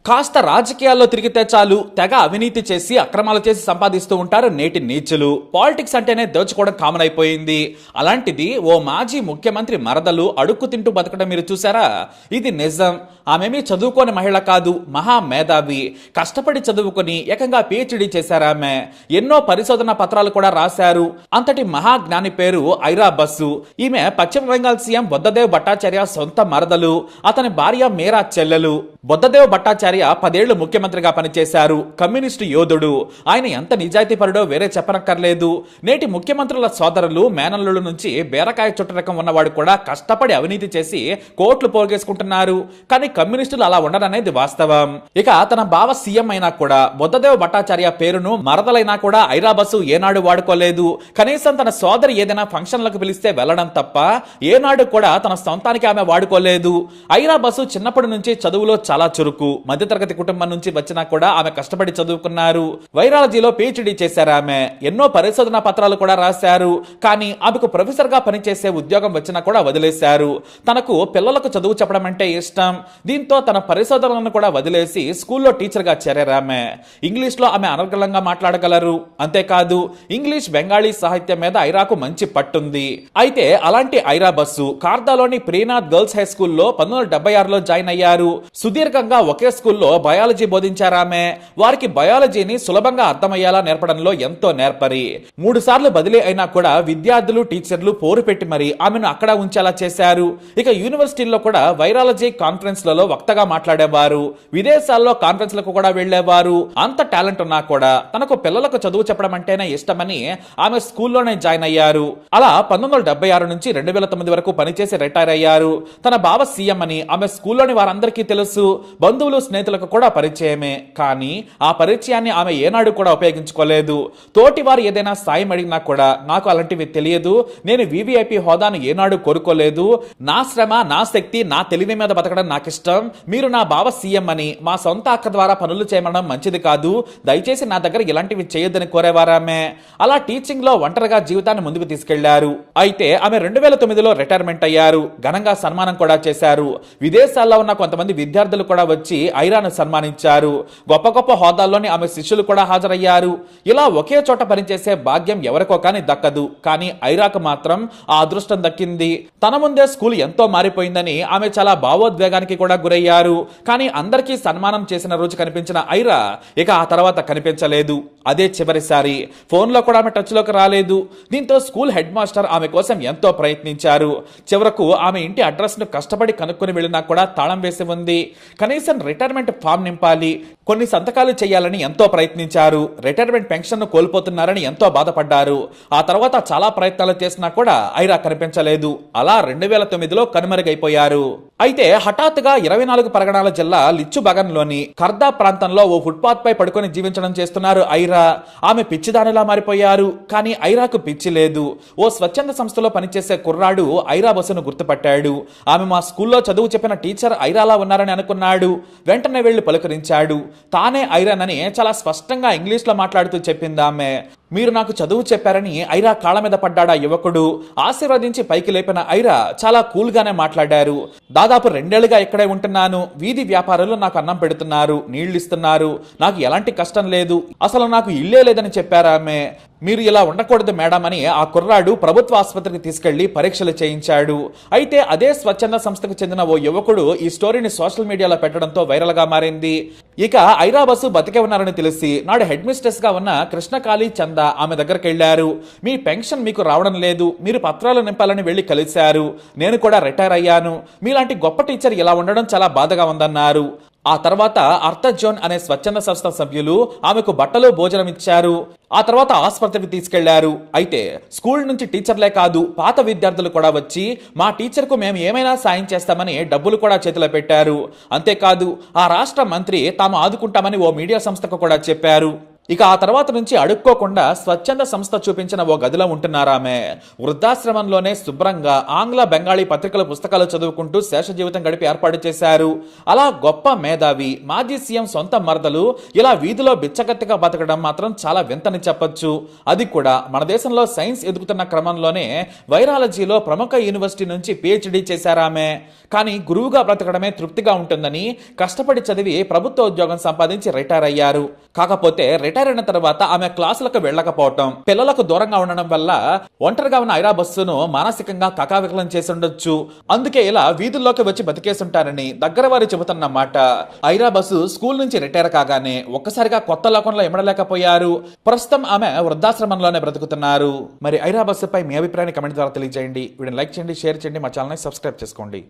కాస్త రాజకీయాల్లో తిరిగితే చాలు తెగ అవినీతి చేసి అక్రమాలు చేసి సంపాదిస్తూ ఉంటారు నేటి నీచులు. పాలిటిక్స్ అంటేనే దోచుకోవడం కామన్ అయిపోయింది. అలాంటిది ఓ మాజీ ముఖ్యమంత్రి మరదలు అడుక్కు తింటూ బతకడం మీరు చూసారా? ఇది నిజం. ఆమెమీ చదువుకోని మహిళ కాదు, మహా మేధావి. కష్టపడి చదువుకొని ఏకంగా పిహెచ్డి చేశారు ఆమె. ఎన్నో పరిశోధన పత్రాలు కూడా రాశారు. అంతటి మహాజ్ఞాని పేరు ఐరా బస్సు. ఈమె పశ్చిమ బెంగాల్ సీఎం బుద్ధదేవ్ భట్టాచార్య సొంత మరదలు. అతని భార్య మీరా చెల్లెలు. బుద్ధదేవ్ భట్టాచార్య 10 ఏళ్లు ముఖ్యమంత్రిగా పనిచేశారు. కమ్యూనిస్టు యోధుడు. ఆయన ఎంత నిజాయితీ పరుడో వేరే చెప్పనక్కర్లేదు. నేటి ముఖ్యమంత్రుల సోదరులు మేనల్లుల నుంచి బేరకాయ చుట్ట రకం ఉన్నవాడు కూడా కష్టపడి అవినీతి చేసి కోట్లు పోగేసుకుంటున్నారు. కానీ కమ్యూనిస్టులు అలా ఉండరనేది వాస్తవం. ఇక తన బావ సీఎం అయినా కూడా బుద్ధదేవ్ భట్టాచార్య పేరును మరదలైనా కూడా ఐరా బస్సు ఏనాడు వాడుకోలేదు. కనీసం తన సోదరి ఏదైనా ఫంక్షన్లకు పిలిస్తే వెళ్లడం తప్ప ఏనాడు కూడా తన సొంతానికి ఆమె వాడుకోలేదు. ఐరా బస్సు చిన్నప్పటి నుంచి చదువులో చాలా చురుకు. మధ్యతరగతి కుటుంబం నుంచి వచ్చినా కూడా ఆమె కష్టపడి చదువుకున్నారు. వైరాలజీలో పిహెచ్డి చేశారు ఆమె. ఎన్నో పరిశోధన పత్రాలు కూడా రాశారు. కానీ ఆమెకు ప్రొఫెసర్ గా పనిచేసే ఉద్యోగం వచ్చినా కూడా వదిలేశారు. తనకు పిల్లలకు చదువు చెప్పడం అంటే ఇష్టం. దీంతో తన పరిశోధనలను కూడా వదిలేసి స్కూల్లో టీచర్ గా చేరారు ఆమె. ఇంగ్లీష్ లో ఆమె అనర్గళంగా మాట్లాడగలరు. అంతేకాదు ఇంగ్లీష్ బెంగాలీ సాహిత్యం మీద ఐరాకు మంచి పట్టుంది. అయితే అలాంటి ఐరా బస్సు కార్దాలోని ప్రీనాథ్ గర్ల్స్ హై స్కూల్లో 1976లో జాయిన్ అయ్యారు. సుదీర్ఘంగా ఒకే స్కూల్లో బయాలజీ బోధించారామె. వారికి బయాలజీని సులభంగా అర్థమయ్యేలా నేర్పడంలో ఎంతో నేర్పరి. 3 సార్లు బదిలీ అయినా కూడా విద్యార్థులు టీచర్లు పోరు పెట్టి మరి ఆమెను అక్కడ ఉంచేలా చేశారు. ఇక యూనివర్సిటీల్లో కూడా వైరాలజీ కాన్ఫరెన్స్లలో వక్తగా మాట్లాడేవారు. విదేశాల్లో కాన్ఫరెన్స్లకు కూడా వెళ్లేవారు. అంత టాలెంట్ ఉన్నా కూడా తనకు పిల్లలకు చదువు చెప్పడం అంటేనే ఇష్టమని ఆమె స్కూల్లోనే జాయిన్ అయ్యారు. అలా 1976 నుంచి 2009 వరకు పనిచేసి రిటైర్ అయ్యారు. తన బావ సీఎం అని ఆమె స్కూల్లోని వారందరికీ తెలుసు. బంధువులు స్నేహితులకు కూడా పరిచయమే. కానీ ఆ పరిచయాన్ని ఆమె ఏనాడు కూడా ఉపయోగించుకోలేదు. తోటి వారు ఏదైనా సాయం అడిగినా కూడా నాకు అలాంటివి తెలియదు, నేను వివిఐపి హోదాను ఏనాడు కోరుకోలేదు, నా శ్రమ నా శక్తి నా తెలివి మీద బతకడం నాకు ఇష్టం, మీరు నా బావ సీఎం అని మా సొంత అక్క ద్వారా పనులు చేయమనడం మంచిది కాదు, దయచేసి నా దగ్గర ఇలాంటివి చేయొద్దని కోరేవారామె. అలా టీచింగ్ లో ఒంటరిగా జీవితాన్ని ముందుకు తీసుకెళ్లారు. అయితే ఆమె 2009లో రిటైర్మెంట్ అయ్యారు. ఘనంగా సన్మానం కూడా చేశారు. విదేశాల్లో ఉన్న కొంతమంది విద్యార్థులు కూడా వచ్చి ఐరాను సన్మానించారు. గొప్ప గొప్ప హోదాల్లోని ఆమె శిష్యులు కూడా హాజరయ్యారు. ఇలా ఒకే చోట పనిచేసే భాగ్యం ఎవరికో కానీ దక్కదు. కానీ ఐరాకు మాత్రం ఆ అదృష్టం దక్కింది. తన ముందే స్కూల్ ఎంతో మారిపోయిందని ఆమె చాలా భావోద్వేగానికి కూడా గురయ్యారు. కానీ అందరికీ సన్మానం చేసిన రోజు కనిపించిన ఐరా ఇక ఆ తర్వాత కనిపించలేదు. అదే చివరిసారి. ఫోన్లో కూడా ఆమె టచ్ లోకి రాలేదు. దీంతో స్కూల్ హెడ్ మాస్టర్ ఆమె కోసం ఎంతో ప్రయత్నించారు. చివరకు ఆమె ఇంటి అడ్రస్ ను కష్టపడి కనుక్కొని వెళ్ళినా కూడా తాళం వేసి ఉంది. కనీసం రిటైర్మెంట్ ఫామ్ నింపాలి, కొన్ని సంతకాలు చేయాలని ఎంతో ప్రయత్నించారు. రిటైర్మెంట్ పెన్షన్ ను కోల్పోతున్నారని ఎంతో బాధపడ్డారు. ఆ తర్వాత చాలా ప్రయత్నాలు చేసినా కూడా ఐరా కనిపించలేదు. అలా 2009లో కనుమరుగైపోయారు. అయితే హఠాత్తుగా 24 పరగణాల జిల్లా లిచ్చుబగన్లోని కర్దా ప్రాంతంలో ఓ ఫుట్పాత్ పై పడుకొని జీవించడం చేస్తున్నారు ఐరా. ఆమె పిచ్చిదానిలా మారిపోయారు. కానీ ఐరాకు పిచ్చి లేదు. ఓ స్వచ్ఛంద సంస్థలో పనిచేసే కుర్రాడు ఐరా బస్సును గుర్తుపట్టాడు. ఆమె మా స్కూల్లో చదువు చెప్పిన టీచర్ ఐరాలా ఉన్నారని అనుకున్నాడు. వెంటనే వెళ్లి పలుకరించాడు. తానే ఐరానని చాలా స్పష్టంగా ఇంగ్లీష్ లో మాట్లాడుతూ చెప్పిందామె. మీరు నాకు చదువు చెప్పారని ఐరా కాళ్ళ మీద పడ్డాడా యువకుడు. ఆశీర్వదించి పైకి లేపిన ఐరా చాలా కూల్ గానే మాట్లాడారు. దాదాపు 2 ఏళ్లుగా ఇక్కడే ఉంటున్నాను. వీధి వ్యాపారులు నాకు అన్నం పెడుతున్నారు, నీళ్లు ఇస్తున్నారు, నాకు ఎలాంటి కష్టం లేదు, అసలు నాకు ఇల్లే లేదని చెప్పారామె. మీరు ఇలా ఉండకూడదు మేడం అని ఆ కుర్రాడు ప్రభుత్వ ఆసుపత్రికి తీసుకెళ్లి పరీక్షలు చేయించాడు. అయితే అదే స్వచ్ఛంద సంస్థకు చెందిన ఓ యువకుడు ఈ స్టోరీని సోషల్ మీడియాలో పెట్టడంతో వైరల్ గా మారింది. ఇక ఐరా బస్సు బతికే ఉన్నారని తెలిసి నాడు హెడ్ మిస్ట్రెస్ గా ఉన్న కృష్ణకాళీ చంద ఆమె దగ్గరికి వెళ్లారు. మీ పెన్షన్ మీకు రావడం లేదు, మీరు పత్రాలు నింపాలని వెళ్లి కలిశారు. నేను కూడా రిటైర్ అయ్యాను. మీలాంటి గొప్ప టీచర్ ఇలా ఉండడం చాలా బాధగా ఉందన్నారు. ఆ తర్వాత అర్థజోన్ అనే స్వచ్ఛంద సంస్థ సభ్యులు ఆమెకు బట్టలు భోజనం ఇచ్చారు. ఆ తర్వాత ఆసుపత్రికి తీసుకెళ్లారు. అయితే స్కూల్ నుంచి టీచర్లే కాదు పాత విద్యార్థులు కూడా వచ్చి మా టీచర్ కు మేము ఏమైనా సాయం చేస్తామని డబ్బులు కూడా చేతిలో పెట్టారు. అంతేకాదు ఆ రాష్ట్ర మంత్రి తాము ఆదుకుంటామని ఓ మీడియా సంస్థకు కూడా చెప్పారు. ఇక ఆ తర్వాత నుంచి అడుక్కోకుండా స్వచ్ఛంద సంస్థ చూపించిన ఓ గదిలో ఉంటున్నారామె. వృద్ధాశ్రమంలోనే శుభ్రంగా ఆంగ్ల బెంగాలీ పత్రికల పుస్తకాలు చదువుకుంటూ శేష జీవితం గడిపి ఏర్పాటు చేశారు. అలా గొప్ప మేధావి మాజీ సీఎం సొంత మరదలు ఇలా వీధిలో బిచ్చగత్తిగా బతకడం మాత్రం చాలా వింతని చెప్పొచ్చు. అది కూడా మన దేశంలో సైన్స్ ఎదుగుతున్న క్రమంలోనే వైరాలజీలో ప్రముఖ యూనివర్సిటీ నుంచి పిహెచ్డి చేశారామె. కానీ గురువుగా బ్రతకడమే తృప్తిగా ఉంటుందని కష్టపడి చదివి ప్రభుత్వ ఉద్యోగం సంపాదించి రిటైర్ అయ్యారు. కాకపోతే రిటైర్ అయిన తర్వాత ఆమె క్లాసులకు వెళ్ళకపోవటం, పిల్లలకు దూరంగా ఉండడం వల్ల ఒంటరిగా ఉన్న ఐరా బస్సును మానసికంగా కకావికలం చేసి ఉండొచ్చు. అందుకే ఇలా వీధుల్లోకి వచ్చి బతికేసుంటారని దగ్గర వారు చెబుతున్నమాట. ఐరా బస్సు స్కూల్ నుంచి రిటైర్ కాగానే ఒక్కసారిగా కొత్త లోకంలో ఇమడలేకపోయారు. ప్రస్తుతం ఆమె వృద్ధాశ్రమంలోనే బ్రతుకుతున్నారు. మరి ఐరా బస్సుపై మీ అభిప్రాయాన్ని కమెంట్ ద్వారా తెలియజేయండి. వీడిని లైక్ చేయండి, షేర్ చేయండి, మా ఛానల్ని సబ్స్క్రైబ్ చేసుకోండి.